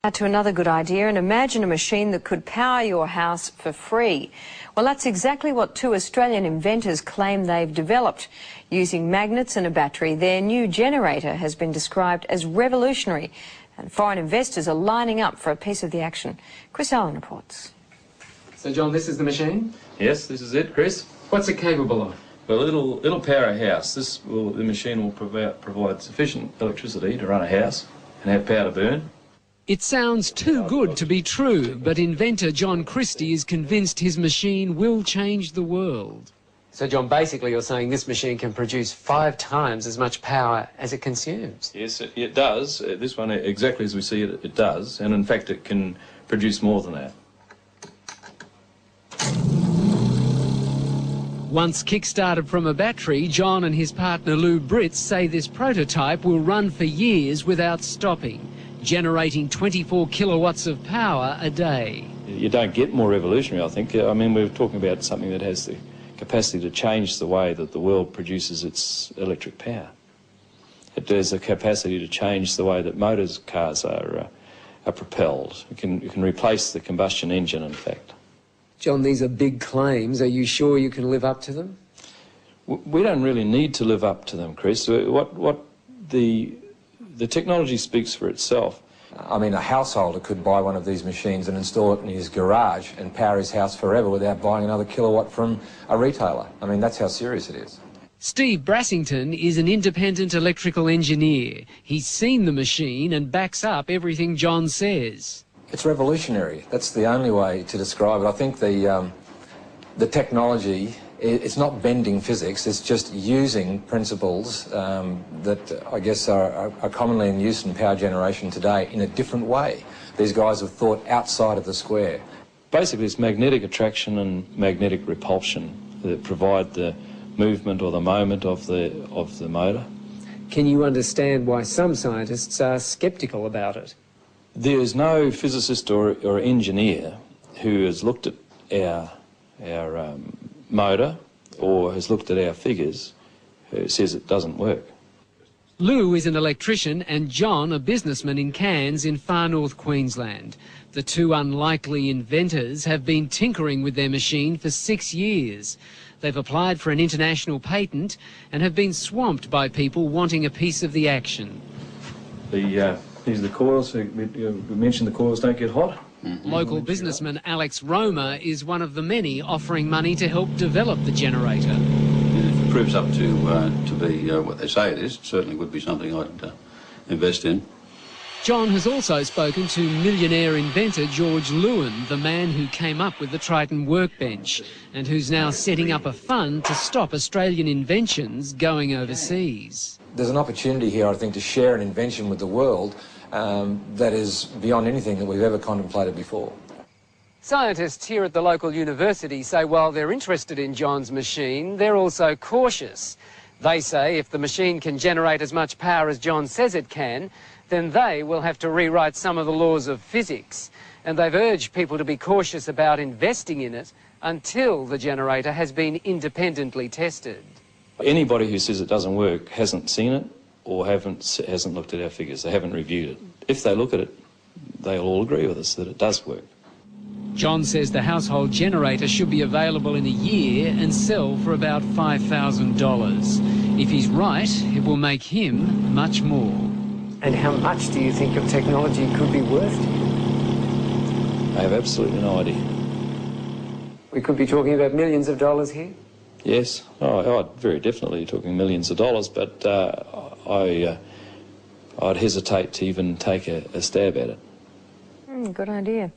Now to another good idea, and imagine a machine that could power your house for free. Well, that's exactly what two Australian inventors claim they've developed. Using magnets and a battery, their new generator has been described as revolutionary, and foreign investors are lining up for a piece of the action. Chris Allen reports. So, John, this is the machine? Yes, this is it, Chris. What's it capable of? Well, it'll power a house. The machine will provide sufficient electricity to run a house and have power to burn. It sounds too good to be true, but inventor John Christie is convinced his machine will change the world. So, John, basically you're saying this machine can produce 5 times as much power as it consumes? Yes, it does. This one, exactly as we see it, it does. And in fact, it can produce more than that. Once kick-started from a battery, John and his partner Lou Britz say this prototype will run for years without stopping, generating 24 kilowatts of power a day. You don't get more revolutionary, I think. I mean, we're talking about something that has the capacity to change the way that the world produces its electric power. It has the capacity to change the way that cars are propelled. It can replace the combustion engine, in fact. John, these are big claims. Are you sure you can live up to them? We don't really need to live up to them, Chris. The technology speaks for itself. I mean, a householder could buy one of these machines and install it in his garage and power his house forever without buying another kilowatt from a retailer. I mean, that's how serious it is. Steve Brassington is an independent electrical engineer. He's seen the machine and backs up everything John says. It's revolutionary. That's the only way to describe it. I think the technology, it's not bending physics, it's just using principles that I guess are commonly in use in power generation today in a different way. These guys have thought outside of the square. Basically, it's magnetic attraction and magnetic repulsion that provide the movement or the moment of the motor. Can you understand why some scientists are sceptical about it? There is no physicist or engineer who has looked at our motor or has looked at our figures who says it doesn't work. Lou is an electrician and John a businessman in Cairns in far north Queensland. The two unlikely inventors have been tinkering with their machine for 6 years. They've applied for an international patent and have been swamped by people wanting a piece of the action. These are the coils. We mentioned the coils don't get hot. Local businessman Alex Roma is one of the many offering money to help develop the generator. If it proves up to be what they say it is, it certainly would be something I'd invest in. John has also spoken to millionaire inventor George Lewin, the man who came up with the Triton workbench and who's now setting up a fund to stop Australian inventions going overseas. There's an opportunity here, I think, to share an invention with the world that is beyond anything that we've ever contemplated before. Scientists here at the local university say while they're interested in John's machine, they're also cautious. They say if the machine can generate as much power as John says it can, then they will have to rewrite some of the laws of physics. And they've urged people to be cautious about investing in it until the generator has been independently tested. Anybody who says it doesn't work hasn't seen it or hasn't looked at our figures. They haven't reviewed it. If they look at it, they'll all agree with us that it does work. John says the household generator should be available in a year and sell for about $5,000. If he's right, it will make him much more. And how much do you think your technology could be worth to you? I have absolutely no idea. We could be talking about millions of dollars here? Yes, very definitely talking millions of dollars, but I'd hesitate to even take a stab at it. Good idea.